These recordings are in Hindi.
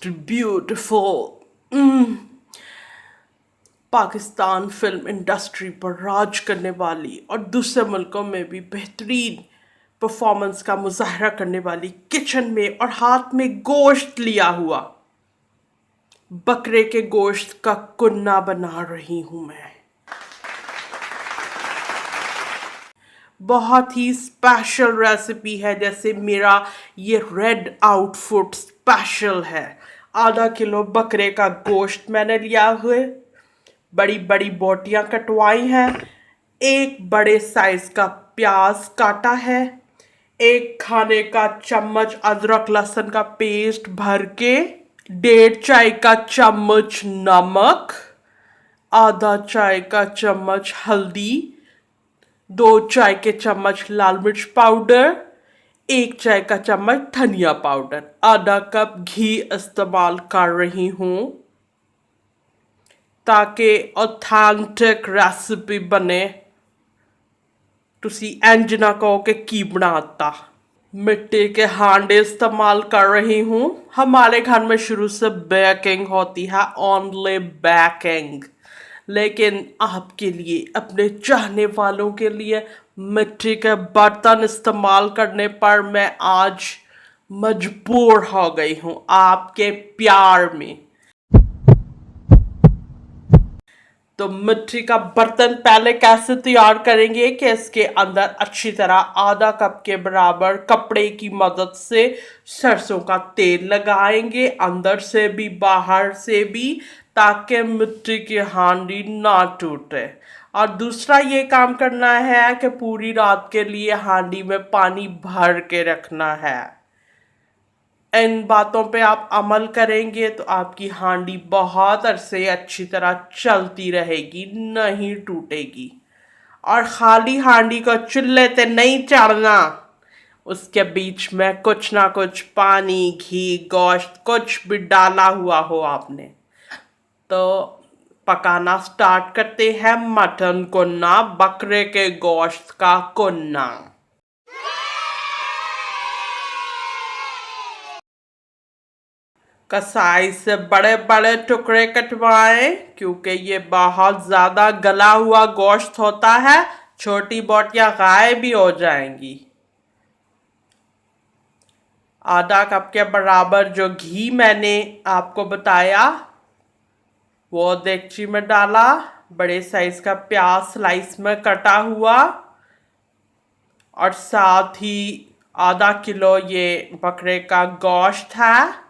most beautiful Pakistan film industry पर राज करने वाली और दूसरे मुल्कों में भी बेहतरीन परफॉर्मेंस का मुजाहरा करने वाली किचन में और हाथ में गोश्त लिया हुआ बकरे के गोश्त का कुन्ना बना रही हूं मैं। बहुत ही स्पेशल रेसिपी है, जैसे मेरा ये रेड आउटफिट स्पेशल है। आधा किलो बकरे का गोश्त मैंने लिया हुए, बड़ी बड़ी बोटियां कटवाई हैं, एक बड़े साइज का प्याज काटा है, एक खाने का चम्मच अदरक लहसुन का पेस्ट भर के, 1.5 चाय का चम्मच नमक, आधा चाय का चम्मच हल्दी, 2 चाय के चम्मच लाल मिर्च पाउडर, 1 चाय का चम्मच धनिया पाउडर, आधा कप घी इस्तेमाल कर रही हूँ ताकि ऑथेंटिक रेसिपी बने। तुसी इंज ना कहो कि की बनाता। मिट्टी के हांडे इस्तेमाल कर रही हूँ। हमारे घर में शुरू से बेकिंग होती है, ओनली बेकिंग, लेकिन आपके लिए, अपने चाहने वालों के लिए मिट्टी के बर्तन इस्तेमाल करने पर मैं आज मजबूर हो गई हूँ आपके प्यार में। तो मिट्टी का बर्तन पहले कैसे तैयार करेंगे कि इसके अंदर अच्छी तरह आधा कप के बराबर कपड़े की मदद से सरसों का तेल लगाएंगे, अंदर से भी बाहर से भी, ताकि मिट्टी की हांडी ना टूटे। और दूसरा ये काम करना है कि पूरी रात के लिए हांडी में पानी भर के रखना है। इन बातों पे आप अमल करेंगे तो आपकी हांडी बहुत अरसे अच्छी तरह चलती रहेगी, नहीं टूटेगी। और खाली हांडी को चूल्हे पे नहीं चढ़ना, उसके बीच में कुछ ना कुछ पानी, घी, गोश्त कुछ भी डाला हुआ हो आपने। तो पकाना स्टार्ट करते हैं मटन कुन्ना, बकरे के गोश्त का कुन्ना। कसाई से बड़े बड़े टुकड़े कटवाएं, क्योंकि ये बहुत ज़्यादा गला हुआ गोश्त होता है, छोटी बोटियां गायब भी हो जाएंगी। आधा कप के बराबर जो घी मैंने आपको बताया वो देगची में डाला, बड़े साइज का प्याज स्लाइस में कटा हुआ, और साथ ही आधा किलो ये बकरे का गोश्त है,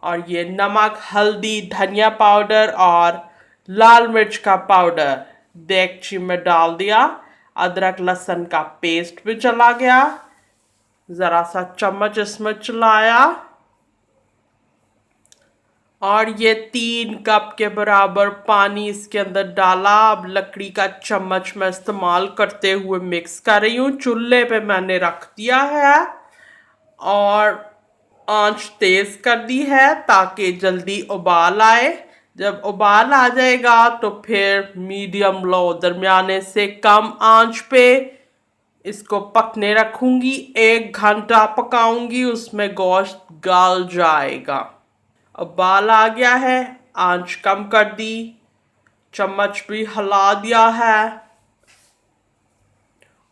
और ये नमक, हल्दी, धनिया पाउडर और लाल मिर्च का पाउडर देगची में डाल दिया। अदरक लहसुन का पेस्ट भी चला गया, ज़रा सा चम्मच इसमें चलाया, और ये 3 कप के बराबर पानी इसके अंदर डाला। अब लकड़ी का चम्मच मैं इस्तेमाल करते हुए मिक्स कर रही हूँ। चूल्हे पे मैंने रख दिया है और आंच तेज कर दी है ताकि जल्दी उबाल आए। जब उबाल आ जाएगा तो फिर मीडियम लो, दरमियाने से कम आंच पे इसको पकने रखूंगी। 1 घंटा पकाऊंगी, उसमें गोश्त गल जाएगा। उबाल आ गया है, आंच कम कर दी, चम्मच भी हिला दिया है,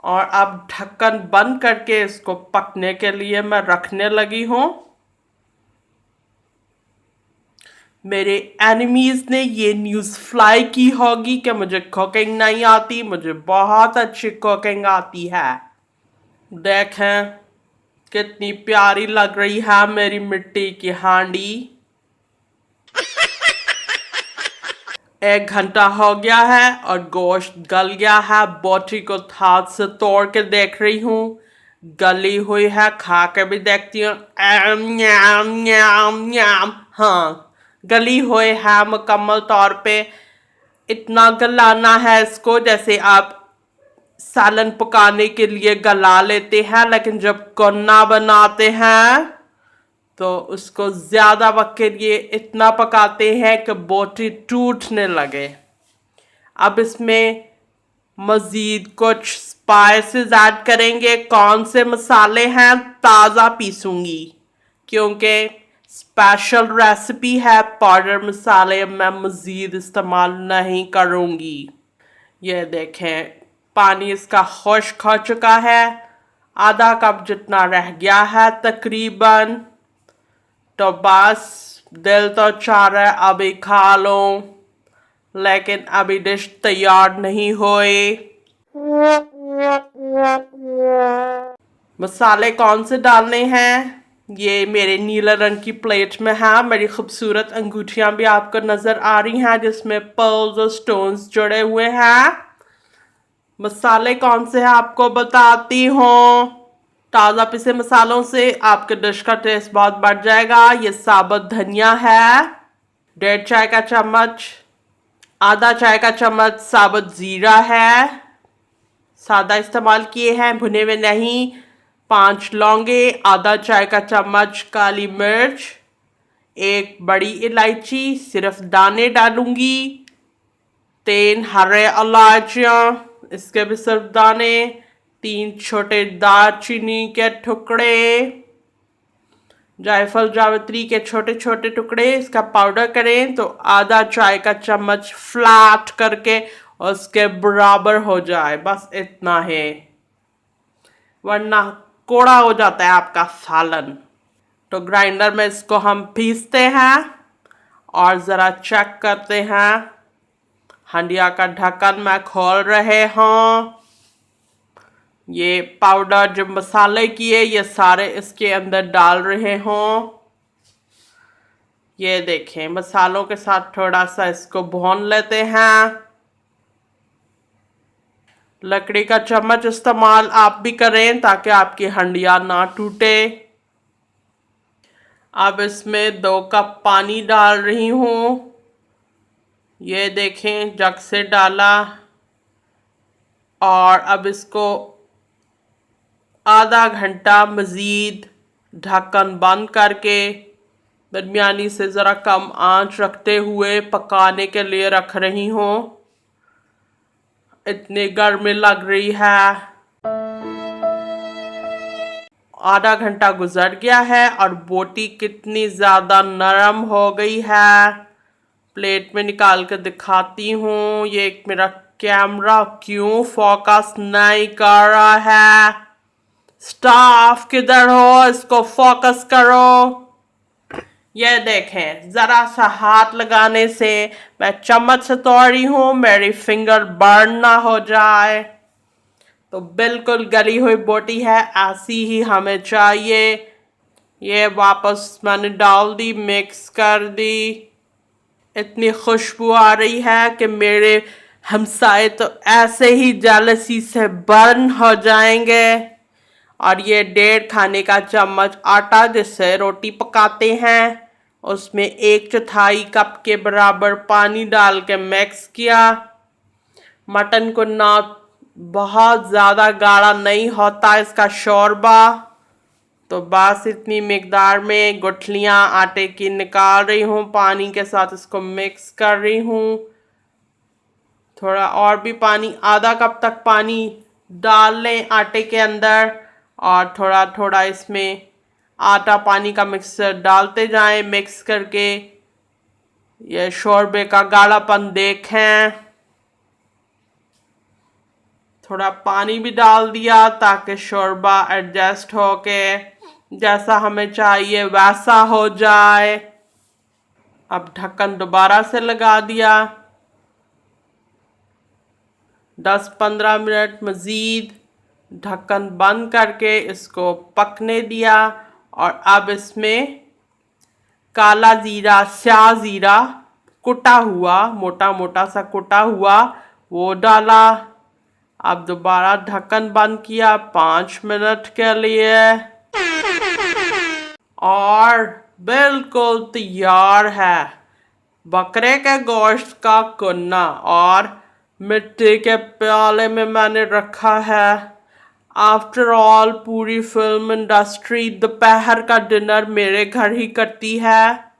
और अब ढक्कन बंद करके इसको पकने के लिए मैं रखने लगी हूँ। मेरे एनिमीज ने ये न्यूज़ फ्लाई की होगी कि मुझे कुकिंग नहीं आती। मुझे बहुत अच्छी कुकिंग आती है। देखें कितनी प्यारी लग रही है मेरी मिट्टी की हांडी। 1 घंटा हो गया है और गोश्त गल गया है। बोटी को हाथ से तोड़ के देख रही हूँ, गली हुई है। खा के भी देखती हूँ, न्याम न्याम न्याम। हाँ, गली हुई है मुकम्मल तौर पे। इतना गलाना है इसको जैसे आप सालन पकाने के लिए गला लेते हैं, लेकिन जब कोन्ना बनाते हैं तो उसको ज़्यादा वक्त के लिए इतना पकाते हैं कि बोटी टूटने लगे। अब इसमें मज़ीद कुछ स्पाइसेस ऐड करेंगे। कौन से मसाले हैं ताज़ा पीसूंगी, क्योंकि स्पेशल रेसिपी है, पाउडर मसाले मैं मज़ीद इस्तेमाल नहीं करूँगी। ये देखें पानी इसका खुश्क हो चुका है, आधा कप जितना रह गया है तकरीबन। तो बस दिल तो चाह रहा है अभी खा लो, लेकिन अभी डिश तैयार नहीं हुई। मसाले कौन से डालने हैं ये मेरे नीले रंग की प्लेट में है। मेरी खूबसूरत अंगूठियां भी आपको नजर आ रही हैं जिसमें पर्ल्स और स्टोन्स जुड़े हुए हैं। मसाले कौन से हैं आपको बताती हूँ। ताज़ा पिसे मसालों से आपके डिश का टेस्ट बहुत बढ़ जाएगा। ये साबुत धनिया है 1.5 चाय का चम्मच, आधा चाय का चम्मच साबुत जीरा है, सादा इस्तेमाल किए हैं भुने हुए नहीं। 5 लौंगे, आधा चाय का चम्मच काली मिर्च, एक बड़ी इलायची सिर्फ दाने डालूंगी, 3 हरे इलायचियाँ इसके भी सिर्फ दाने, 3 छोटे दालचीनी के टुकड़े, जायफल जावित्री के छोटे छोटे टुकड़े इसका पाउडर करें तो आधा चाय का चम्मच फ्लैट करके उसके बराबर हो जाए, बस इतना है, वरना कोड़ा हो जाता है आपका सालन। तो ग्राइंडर में इसको हम पीसते हैं और ज़रा चेक करते हैं। हंडिया का ढक्कन मैं खोल रहे हूँ। ये पाउडर जो मसाले किए ये सारे इसके अंदर डाल रहे हों। ये देखें मसालों के साथ थोड़ा सा इसको भून लेते हैं। लकड़ी का चम्मच इस्तेमाल आप भी करें ताकि आपकी हंडिया ना टूटे। अब इसमें 2 कप पानी डाल रही हूँ। ये देखें जग से डाला और अब इसको आधा घंटा मज़ीद ढक्कन बंद करके दरमियानी से ज़रा कम आंच रखते हुए पकाने के लिए रख रही हूँ। इतनी गर्मी लग रही है। आधा घंटा गुजर गया है और बोटी कितनी ज़्यादा नरम हो गई है। प्लेट में निकाल कर दिखाती हूँ। ये एक मेरा कैमरा क्यों फोकस नहीं कर रहा है। स्टाफ किधर हो, इसको फोकस करो। ये देखें ज़रा सा हाथ लगाने से मैं चम्मच से तोड़ रही हूँ, मेरी फिंगर बर्न ना हो जाए। तो बिल्कुल गली हुई बोटी है, ऐसी ही हमें चाहिए। ये वापस मैंने डाल दी, मिक्स कर दी। इतनी खुशबू आ रही है कि मेरे हमसाए तो ऐसे ही जेलसी से बर्न हो जाएंगे। और ये 1.5 खाने का चम्मच आटा जिससे रोटी पकाते हैं उसमें 1/4 कप के बराबर पानी डाल के मिक्स किया। मटन को ना बहुत ज़्यादा गाढ़ा नहीं होता इसका शोरबा, तो बस इतनी मिकदार में गुठलियाँ आटे की निकाल रही हूँ, पानी के साथ इसको मिक्स कर रही हूँ। थोड़ा और भी पानी, आधा कप तक पानी डाल लें आटे के अंदर और थोड़ा थोड़ा इसमें आटा पानी का मिक्सचर डालते जाएं मिक्स करके। ये शोरबे का गाढ़ापन देखें। थोड़ा पानी भी डाल दिया ताकि शोरबा एडजस्ट हो के जैसा हमें चाहिए वैसा हो जाए। अब ढक्कन दोबारा से लगा दिया। 10-15 मिनट मज़ीद ढक्कन बंद करके इसको पकने दिया और अब इसमें काला ज़ीरा, स्याह ज़ीरा कुटा हुआ, मोटा मोटा सा कुटा हुआ वो डाला। अब दोबारा ढक्कन बंद किया 5 मिनट के लिए और बिल्कुल तैयार है बकरे के गोश्त का कुन्ना। और मिट्टी के प्याले में मैंने रखा है। आफ्टर ऑल पूरी फिल्म इंडस्ट्री दोपहर का डिनर मेरे घर ही करती है।